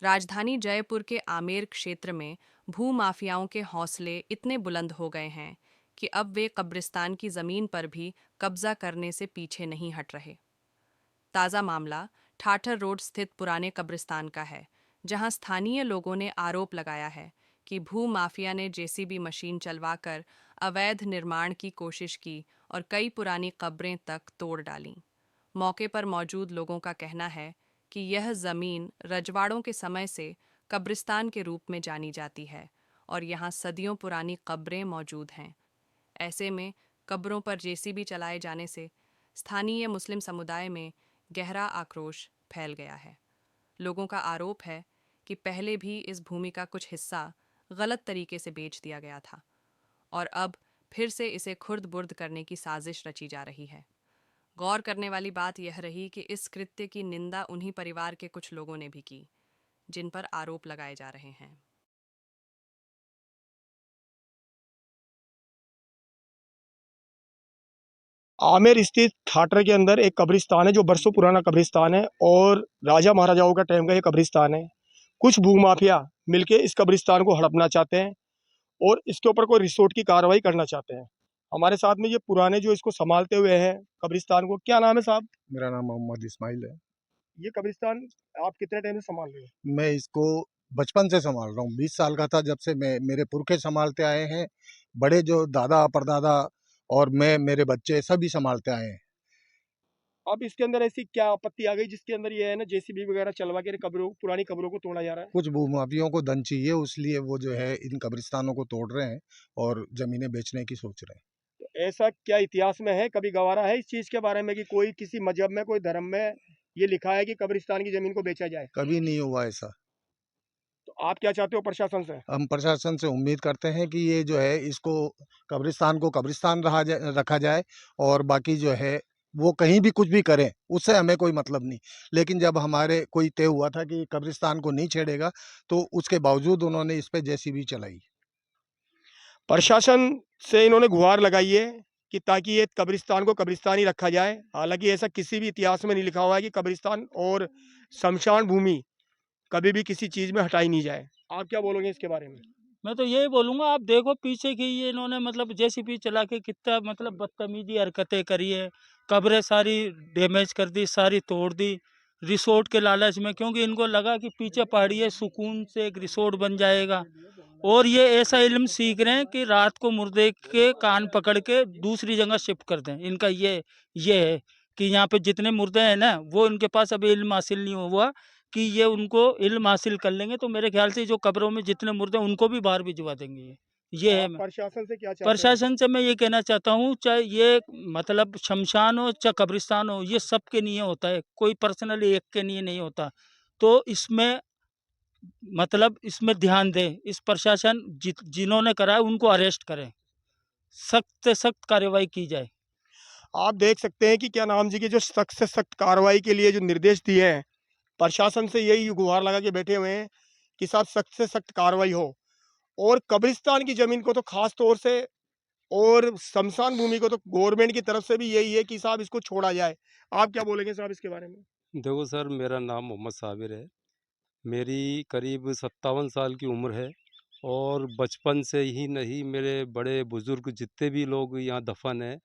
राजधानी जयपुर के आमेर क्षेत्र में भूमाफियाओं के हौसले इतने बुलंद हो गए हैं कि अब वे कब्रिस्तान की जमीन पर भी कब्जा करने से पीछे नहीं हट रहे। ताज़ा मामला ठाठर रोड स्थित पुराने कब्रिस्तान का है, जहां स्थानीय लोगों ने आरोप लगाया है कि भूमाफिया ने जेसीबी मशीन चलवाकर अवैध निर्माण की कोशिश की और कई पुरानी कब्रें तक तोड़ डालीं। मौके पर मौजूद लोगों का कहना है कि यह जमीन रजवाड़ों के समय से कब्रिस्तान के रूप में जानी जाती है और यहाँ सदियों पुरानी कब्रें मौजूद हैं। ऐसे में कब्रों पर जेसीबी चलाए जाने से स्थानीय मुस्लिम समुदाय में गहरा आक्रोश फैल गया है। लोगों का आरोप है कि पहले भी इस भूमि का कुछ हिस्सा गलत तरीके से बेच दिया गया था और अब फिर से इसे खुर्द-बुर्द करने की साजिश रची जा रही है। गौर करने वाली बात यह रही कि इस कृत्य की निंदा उन्हीं परिवार के कुछ लोगों ने भी की, जिन पर आरोप लगाए जा रहे हैं। आमेर स्थित ठाठर के अंदर एक कब्रिस्तान है जो बरसों पुराना कब्रिस्तान है और राजा महाराजाओं का टाइम का ये कब्रिस्तान है। कुछ भूमाफिया मिलके इस कब्रिस्तान को हड़पना चाहते हैं और इसके ऊपर कोई रिसोर्ट की कार्रवाई करना चाहते हैं। हमारे साथ में ये पुराने जो इसको संभालते हुए हैं कब्रिस्तान को, क्या नाम है साहब? मेरा नाम मोहम्मद इस्माइल है। ये कब्रिस्तान आप कितने टाइम से संभाल रहे हो? मैं इसको बचपन से संभाल रहा हूँ। 20 साल का था जब से मैं मेरे पुरखे संभालते आए हैं। बड़े जो दादा परदादा और मैं मेरे बच्चे सभी संभालते आए हैं। अब इसके अंदर ऐसी क्या आपत्ति आ गई जिसके अंदर ये है ना जेसीबी वगैरह चलवा के कब्रों पुरानी कब्रों को तोड़ा जा रहा है? कुछ भूमाफियों को धन चाहिए, इसलिए वो जो है इन कब्रिस्तानों को तोड़ रहे हैं और ज़मीनें बेचने की सोच रहे हैं। तो ऐसा क्या इतिहास में है, कभी गवारा है इस चीज के बारे में कि कोई किसी मजहब में कोई धर्म में ये लिखा है कि कब्रिस्तान की जमीन को बेचा जाए? कभी नहीं हुआ ऐसा। तो आप क्या चाहते हो प्रशासन से? हम प्रशासन से उम्मीद करते हैं कि ये जो है इसको कब्रिस्तान को कब्रिस्तान रखा जाए और बाकी जो है वो कहीं भी कुछ भी करें, उससे हमें कोई मतलब नहीं। लेकिन जब हमारे कोई तय हुआ था कि कब्रिस्तान को नहीं छेड़ेगा, तो उसके बावजूद उन्होंने इस पे जेसीबी चलाई। प्रशासन से इन्होंने गुहार लगाई है कि ताकि ये कब्रिस्तान को कब्रिस्तान ही रखा जाए। हालांकि ऐसा किसी भी इतिहास में नहीं लिखा हुआ है कि कब्रिस्तान और शमशान भूमि कभी भी किसी चीज में हटाई नहीं जाए। आप क्या बोलोगे इसके बारे में? मैं तो यही बोलूँगा, आप देखो पीछे की ये इन्होंने मतलब जेसीबी चला के कितना मतलब बदतमीजी हरकतें करी है। कब्रें सारी डैमेज कर दी, सारी तोड़ दी रिसोर्ट के लालच में, क्योंकि इनको लगा कि पीछे पहाड़ी है, सुकून से एक रिसोर्ट बन जाएगा। और ये ऐसा इल्म सीख रहे हैं कि रात को मुर्दे के कान पकड़ के दूसरी जगह शिफ्ट कर दें। इनका ये है कि यहाँ पे जितने मुर्दे हैं ना, वो इनके पास अभी इल्म हासिल नहीं हुआ कि ये उनको इल्म हासिल कर लेंगे तो मेरे ख्याल से जो कब्रों में जितने मुर्दे हैं उनको भी बाहर भिजवा देंगे ये है। आप प्रशासन से क्या चाहते हैं? प्रशासन से मैं ये कहना चाहता हूँ, चाहे ये मतलब शमशान हो चाहे कब्रिस्तान हो, ये सबके लिए होता है, कोई पर्सनली एक के लिए नहीं होता। तो इसमें मतलब इसमें ध्यान दें, इस प्रशासन जिन्होंने करा है उनको अरेस्ट करें, सख्त से सख्त कार्रवाई की जाए। आप देख सकते हैं कि क्या नाम जी की जो सख्त से सख्त कार्रवाई के लिए जो निर्देश दिए हैं, प्रशासन से यही गुहार लगा के बैठे हुए हैं कि साहब सख्त से सख्त कार्रवाई हो और कब्रिस्तान की जमीन को तो खास तौर से और शमशान भूमि को तो गवर्नमेंट की तरफ से भी यही है कि साहब इसको छोड़ा जाए। आप क्या बोलेंगे साहब इसके बारे में? देखो सर, मेरा नाम मोहम्मद साबिर है। मेरी करीब 57 साल की उम्र है और बचपन से ही नहीं, मेरे बड़े बुज़ुर्ग जितने भी लोग यहाँ दफ़न हैं,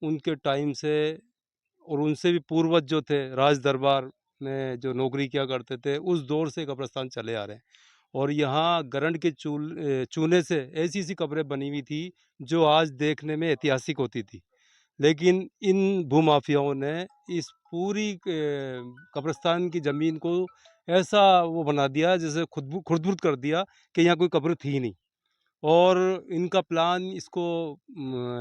उनके टाइम से और उनसे भी पूर्वज जो थे, राज दरबार में जो नौकरी किया करते थे, उस दौर से कब्रिस्तान चले आ रहे हैं। और यहाँ गरंड के चूने से ऐसी-ऐसी कब्रें बनी हुई थी, जो आज देखने में ऐतिहासिक होती थी। लेकिन इन भूमाफियाओं ने इस पूरी कब्रिस्तान की ज़मीन को ऐसा वो बना दिया, जैसे खुर्द-बुर्द कर दिया कि यहाँ कोई कब्र थी ही नहीं। और इनका प्लान इसको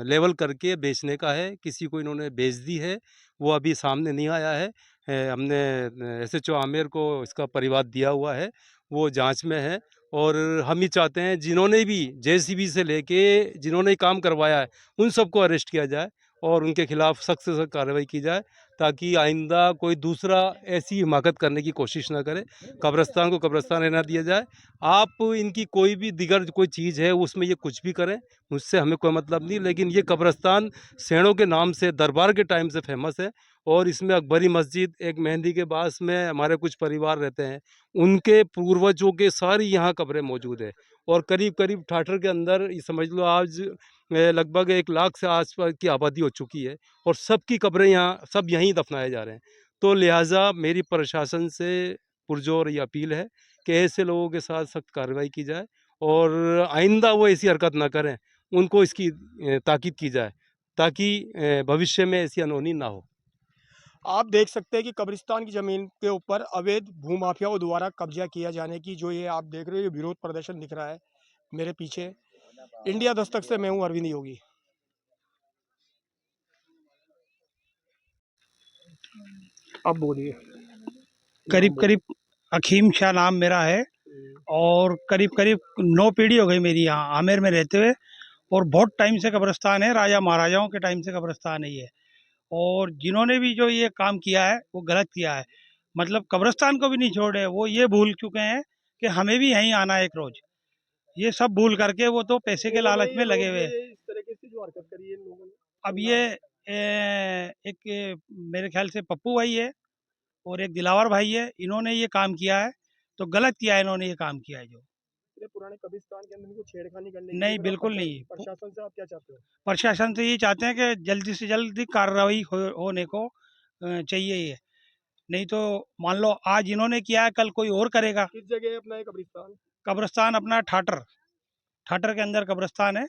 लेवल करके बेचने का है। किसी को इन्होंने बेच दी है, वो अभी सामने नहीं आया है। हमने एसएचओ आमेर को इसका परिवाद दिया हुआ है, वो जाँच में है। और हम ही चाहते हैं जिन्होंने भी जेसीबी से लेके जिन्होंने काम करवाया है, उन सबको अरेस्ट किया जाए और उनके खिलाफ़ सख्त से सख्त कार्रवाई की जाए, ताकि आइंदा कोई दूसरा ऐसी हिमाकत करने की कोशिश ना करे। कब्रिस्तान को कब्रिस्तान रहने दिया जाए। आप इनकी कोई भी दिगर कोई चीज़ है उसमें ये कुछ भी करें, उससे हमें कोई मतलब नहीं। लेकिन ये कब्रिस्तान सेठों के नाम से दरबार के टाइम से फेमस है और इसमें अकबरी मस्जिद, एक मेहंदी के बास में हमारे कुछ परिवार रहते हैं, उनके पूर्वजों के सारी यहाँ कब्रें मौजूद है। और करीब-करीब ठाठर के अंदर ये समझ लो आज लगभग 1 लाख से आस-पास की आबादी हो चुकी है और सबकी कब्रें यहाँ सब यहीं दफनाए जा रहे हैं। तो लिहाज़ा मेरी प्रशासन से पुरज़ोर ये अपील है कि ऐसे लोगों के साथ सख्त कार्रवाई की जाए और आइंदा वो ऐसी हरकत ना करें, उनको इसकी ताकीद की जाए ताकि भविष्य में ऐसी अनहोनी ना हो। आप देख सकते हैं कि कब्रिस्तान की ज़मीन के ऊपर अवैध भूमाफियाओं द्वारा कब्जा किया जाने की जो ये आप देख रहे हो, ये विरोध प्रदर्शन दिख रहा है मेरे पीछे। इंडिया दस्तक से मैं हूँ अरविंद योगी। अब बोलिए। करीब करीब अखीम शाह नाम मेरा है और करीब करीब 9 पीढ़ी हो गई मेरी यहाँ आमेर में रहते हुए। और बहुत टाइम से कब्रिस्तान है, राजा महाराजाओं के टाइम से कब्रिस्तान है ये। और जिन्होंने भी जो ये काम किया है वो गलत किया है, मतलब कब्रिस्तान को भी नहीं छोड़े, वो ये भूल चुके हैं कि हमें भी यहीं आना है एक रोज। ये सब भूल करके वो तो पैसे के लालच में लगे हुए हैं। इस तरीके से जो हरकत करी है इन लोगों ने, अब ये मेरे ख्याल से पप्पू भाई है और एक दिलावर भाई है, इन्होंने ये काम किया है। तो गलत किया है इन्होंने ये काम किया है जो। इतने पुराने कब्रिस्तान के अंदर इनको छेड़खानी करने की नहीं, बड़ा बिल्कुल खतरा है। नहीं। प्रशासन से आप क्या चाहते हो? प्रशासन से ये चाहते हैं कि जल्दी से जल्दी कार्रवाई होने को चाहिए ये। नहीं तो मान लो आज इन्होंने किया है, कल कोई और करेगा। किस जगह है अपना ये कब्रिस्तान? कब्रिस्तान अपना ठाठर के अंदर कब्रिस्तान है।